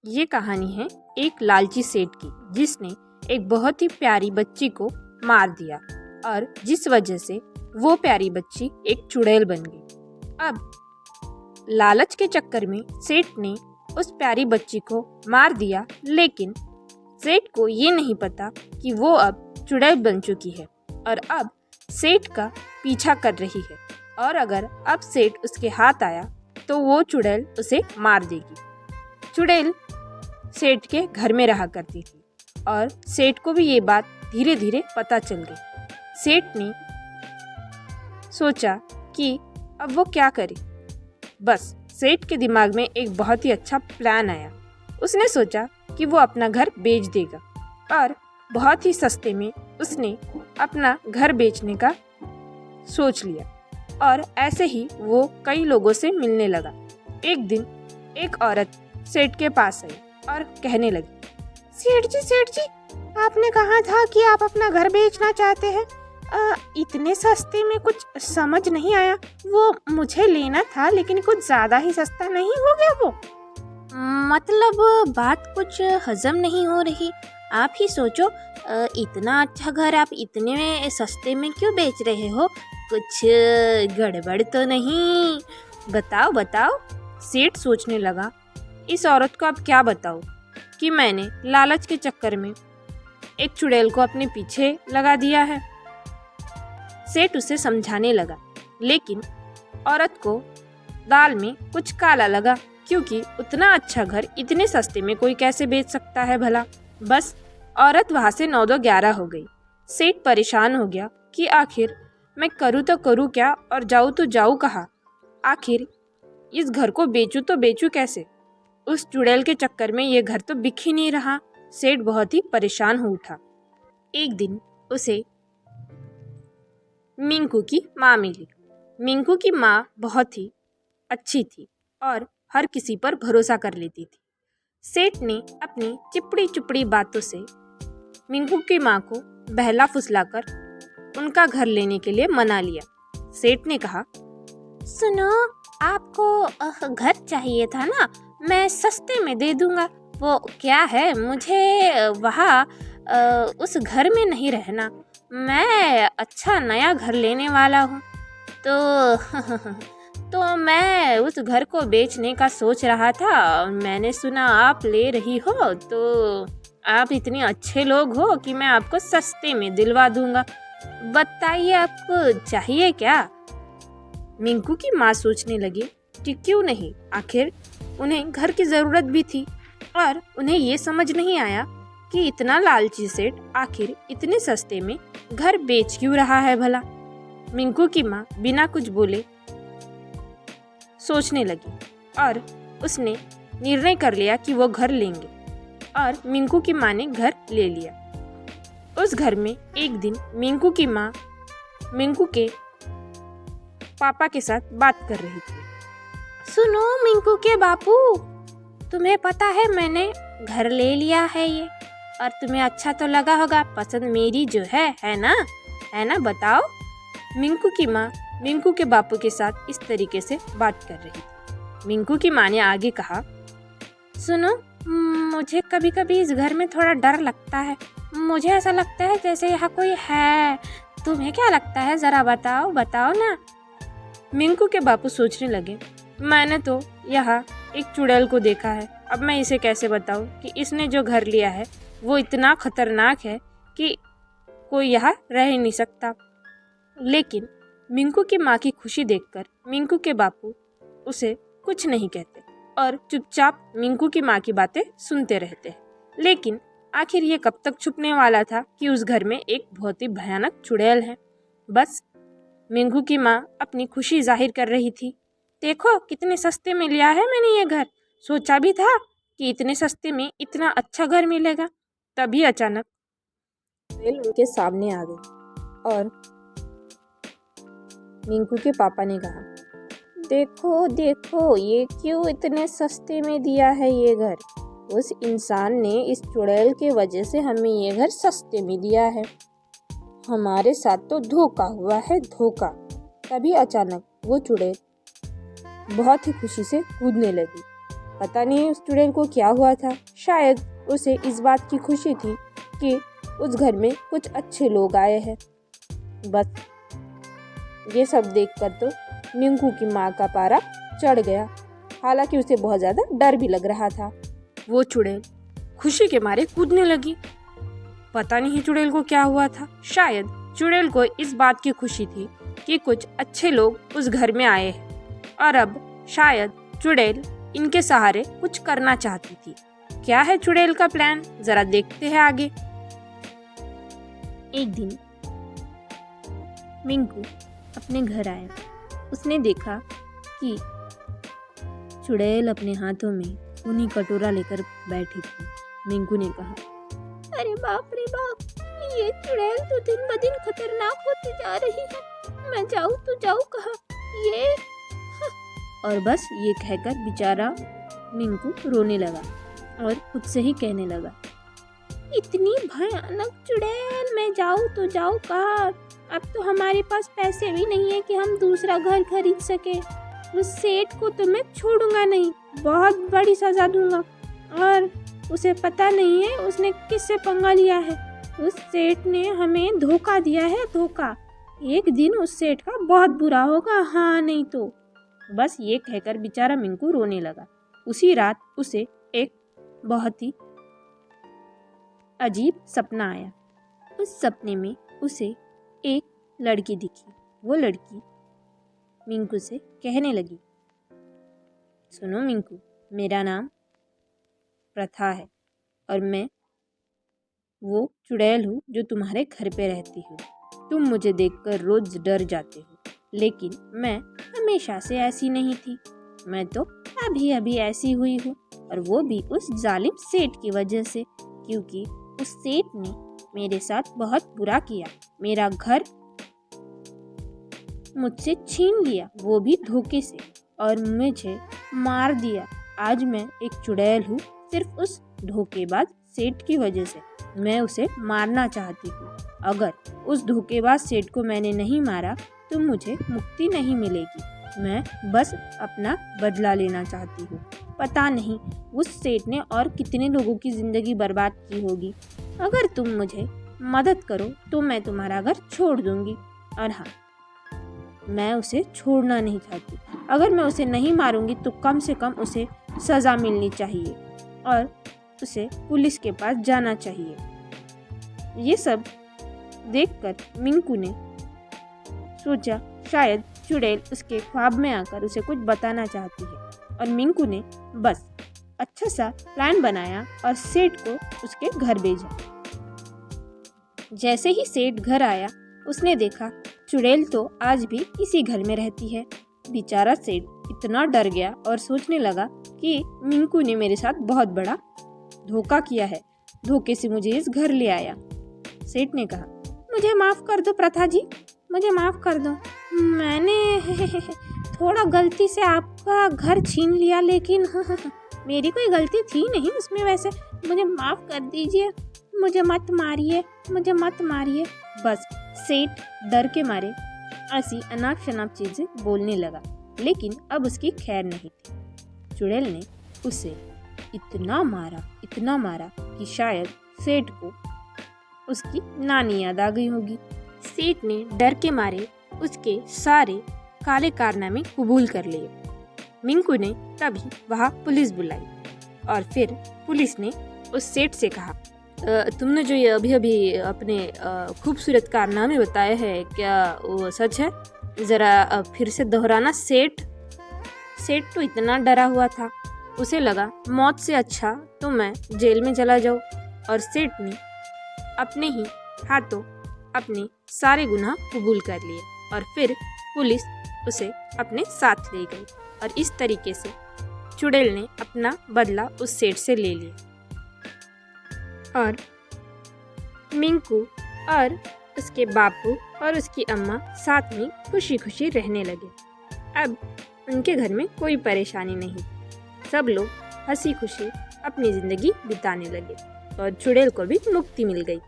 ये कहानी है एक लालची सेठ की जिसने एक बहुत ही प्यारी बच्ची को मार दिया और जिस वजह से वो प्यारी बच्ची एक चुड़ैल बन गई। अब लालच के चक्कर में सेठ ने उस प्यारी बच्ची को मार दिया, लेकिन सेठ को ये नहीं पता कि वो अब चुड़ैल बन चुकी है और अब सेठ का पीछा कर रही है और अगर अब सेठ उसके हाथ आया तो वो चुड़ैल उसे मार देगी। चुड़ैल सेठ के घर में रहा करती थी और सेठ को भी ये बात धीरे धीरे पता चल गई। सेठ ने सोचा कि अब वो क्या करे। बस सेठ के दिमाग में एक बहुत ही अच्छा प्लान आया। उसने सोचा कि वो अपना घर बेच देगा और बहुत ही सस्ते में उसने अपना घर बेचने का सोच लिया और ऐसे ही वो कई लोगों से मिलने लगा। एक दिन एक औरत सेठ के पास आई और कहने लगी, सेठ जी, आपने कहा था कि आप अपना घर बेचना चाहते हैं। इतने सस्ते में कुछ समझ नहीं आया। वो मुझे लेना था लेकिन कुछ ज़्यादा ही सस्ता नहीं हो गया वो? मतलब बात कुछ हजम नहीं हो रही। आप ही सोचो, इतना अच्छा घर आप इतने सस्ते में क्यों बेच रहे हो? कुछ गड़बड़ तो नहीं? बताओ। सेठ सोचने लगा, इस औरत को अब क्या बताऊं कि मैंने लालच के चक्कर में एक चुड़ैल को अपने पीछे लगा दिया है। सेठ उसे समझाने लगा, लेकिन औरत को दाल में कुछ काला लगा, क्योंकि उतना अच्छा घर इतने सस्ते में कोई कैसे बेच सकता है भला। बस औरत वहाँ से 9-11 हो गई। सेठ परेशान हो गया कि आखिर मैं करूँ तो करूँ क्या और जाऊँ तो जाऊँ कहाँ। आखिर इस घर को बेचूँ तो बेचूँ कैसे? उस चुड़ैल के चक्कर में ये घर तो बिक ही नहीं रहा। सेठ बहुत ही परेशान हो उठा। एक दिन उसे मिंकू की माँ मिली। मिंकू की माँ बहुत ही अच्छी थी और हर किसी पर भरोसा कर लेती थी। सेठ ने अपनी चिपड़ी चुपड़ी बातों से मिंकू की माँ को बहला फुसलाकर उनका घर लेने के लिए मना लिया। सेठ ने कहा, सुनो, आपको घर चाहिए था ना, मैं सस्ते में दे दूंगा। वो क्या है, मुझे वहाँ उस घर में नहीं रहना। मैं अच्छा नया घर लेने वाला हूँ, तो मैं उस घर को बेचने का सोच रहा था। मैंने सुना आप ले रही हो, तो आप इतने अच्छे लोग हो कि मैं आपको सस्ते में दिलवा दूंगा। बताइए आपको चाहिए क्या? मिंकू की माँ सोचने लगी कि क्यों नहीं, आखिर उन्हें घर की ज़रूरत भी थी और उन्हें ये समझ नहीं आया कि इतना लालची सेठ आखिर इतने सस्ते में घर बेच क्यों रहा है भला। मिंकू की माँ बिना कुछ बोले सोचने लगी और उसने निर्णय कर लिया कि वो घर लेंगे और मिंकू की माँ ने घर ले लिया। उस घर में एक दिन मिंकू की माँ मिंकू के पापा के साथ बात कर रही थी। सुनो मिंकू के बापू, तुम्हें पता है मैंने घर ले लिया है ये, और तुम्हें अच्छा तो लगा होगा। पसंद मेरी जो है ना बताओ। मिंकू की माँ मिंकू के बापू के साथ इस तरीके से बात कर रही थी। मिंकू की माँ ने आगे कहा, सुनो, मुझे कभी कभी इस घर में थोड़ा डर लगता है। मुझे ऐसा लगता है जैसे यहाँ कोई है। तुम्हें क्या लगता है, जरा बताओ ना। मिंकू के बापू सोचने लगे, मैंने तो यहाँ एक चुड़ैल को देखा है। अब मैं इसे कैसे बताऊँ कि इसने जो घर लिया है वो इतना खतरनाक है कि कोई यहाँ रह ही नहीं सकता। लेकिन मिंकू की माँ की खुशी देखकर मिंकू के बापू उसे कुछ नहीं कहते और चुपचाप मिंकू की माँ की बातें सुनते रहते हैं। लेकिन आखिर ये कब तक छुपने वाला था कि उस घर में एक बहुत ही भयानक चुड़ैल है। बस मिंकू की माँ अपनी खुशी जाहिर कर रही थी। देखो कितने सस्ते में लिया है मैंने ये घर। सोचा भी था कि इतने सस्ते में इतना अच्छा घर मिलेगा। तभी अचानक चुड़ैल उनके सामने आ गई और मिंकू के पापा ने कहा, देखो ये क्यों इतने सस्ते में दिया है ये घर। उस इंसान ने इस चुड़ैल के वजह से हमें ये घर सस्ते में दिया है। हमारे साथ तो धोखा हुआ है, धोखा। तभी अचानक वो चुड़ैल बहुत ही खुशी से कूदने लगी पता नहीं उस चुड़ैल को क्या हुआ था। शायद उसे इस बात की खुशी थी कि उस घर में कुछ अच्छे लोग आए हैं। बस ये सब देखकर तो मिंकू की माँ का पारा चढ़ गया। हालांकि उसे बहुत ज़्यादा डर भी लग रहा था। वो चुड़ैल खुशी के मारे कूदने लगी। पता नहीं चुड़ैल को क्या हुआ था। शायद चुड़ैल को इस बात की खुशी थी कि कुछ अच्छे लोग उस घर में आए हैं और अब शायद चुड़ैल इनके सहारे कुछ करना चाहती थी। क्या है चुड़ैल का प्लान, जरा देखते हैं आगे। एक दिन मिंकू अपने घर आया। उसने देखा कि चुड़ैल अपने हाथों में खूनी कटोरा लेकर बैठी थी। मिंकू ने कहा, अरे बाप रे बाप, ये चुड़ैल तो दिन ब दिन खतरनाक होती जा रही है। मैं जाऊँ तो जाऊँ कहाँ? ये और बस ये कहकर बेचारा मिंकू रोने लगा और खुद से ही कहने लगा, इतनी भयानक चुड़ैल, मैं जाऊँ तो जाऊँ कहाँ? अब तो हमारे पास पैसे भी नहीं है कि हम दूसरा घर खरीद सके। उस सेठ को तो मैं छोड़ूंगा नहीं, बहुत बड़ी सजा दूंगा। और उसे पता नहीं है उसने किससे पंगा लिया है। उस सेठ ने हमें धोखा दिया है, धोखा। एक दिन उस सेठ का बहुत बुरा होगा, हाँ नहीं तो। बस ये कहकर बेचारा मिंकू रोने लगा। उसी रात उसे एक बहुत ही अजीब सपना आया। उस सपने में उसे एक लड़की दिखी। वो लड़की मिंकू से कहने लगी, सुनो मिंकू, मेरा नाम प्रथा है और मैं वो चुड़ैल हूँ जो तुम्हारे घर पे रहती हूँ। तुम मुझे देखकर रोज डर जाते हो, लेकिन मैं हमेशा से ऐसी नहीं थी। मैं तो अभी अभी ऐसी हुई हूँ, और वो भी उस जालिम सेठ की वजह से, क्योंकि उस सेठ ने मेरे साथ बहुत बुरा किया। मेरा घर मुझसे छीन लिया, वो भी धोखे से, और मुझे मार दिया। आज मैं एक चुड़ैल हूँ सिर्फ उस धोखेबाज सेठ की वजह से। मैं उसे मारना चाहती हूँ। अगर उस धोखेबाज सेठ को मैंने नहीं मारा तो मुझे मुक्ति नहीं मिलेगी। मैं बस अपना बदला लेना चाहती हूँ। पता नहीं उस सेठ ने और कितने लोगों की ज़िंदगी बर्बाद की होगी। अगर तुम मुझे मदद करो तो मैं तुम्हारा घर छोड़ दूँगी। और हाँ, मैं उसे छोड़ना नहीं चाहती। अगर मैं उसे नहीं मारूंगी तो कम से कम उसे सज़ा मिलनी चाहिए और उसे पुलिस के पास जाना चाहिए। ये सब देखकर मिंकू ने सोचा शायद चुड़ैल उसके ख्वाब में आकर उसे कुछ बताना चाहती है, और मिंकू ने बस अच्छा सा प्लान बनाया और सेठ को उसके घर भेजा। जैसे ही सेठ घर आया उसने देखा चुड़ैल तो आज भी इसी घर में रहती है। बेचारा सेठ इतना डर गया और सोचने लगा कि मिंकू ने मेरे साथ बहुत बड़ा धोखा किया है, धोखे से मुझे इस घर ले आया। सेठ ने कहा, मुझे माफ़ कर दो प्रथा जी, मुझे माफ़ कर दो। मैंने थोड़ा गलती से आपका घर छीन लिया, लेकिन मेरी कोई गलती थी नहीं उसमें। वैसे मुझे माफ़ कर दीजिए, मुझे मत मारिए, मुझे मत मारिए। बस सेठ डर के मारे ऐसी अनाप शनाप चीज़ें बोलने लगा, लेकिन अब उसकी खैर नहीं थी। चुड़ैल ने उसे इतना मारा कि शायद सेठ को उसकी नानी याद आ गई होगी। सेठ ने डर के मारे उसके सारे काले कारनामे कबूल कर लिए। मिंकू ने तभी वहाँ पुलिस बुलाई और फिर पुलिस ने उस सेठ से कहा, तुमने जो ये अभी अभी अपने खूबसूरत कारनामे बताए हैं, क्या वो सच है? ज़रा फिर से दोहराना। सेठ तो इतना डरा हुआ था, उसे लगा मौत से अच्छा तो मैं जेल में चला जाऊँ। और सेठ ने अपने ही हाथों अपने सारे गुनाह कबूल कर लिए और फिर पुलिस उसे अपने साथ ले गई। और इस तरीके से चुड़ैल ने अपना बदला उस सेठ से ले लिया और मिंकू और उसके बापू और उसकी अम्मा साथ में खुशी खुशी रहने लगे। अब उनके घर में कोई परेशानी नहीं, सब लोग हंसी खुशी अपनी ज़िंदगी बिताने लगे और चुड़ैल को भी मुक्ति मिल गई।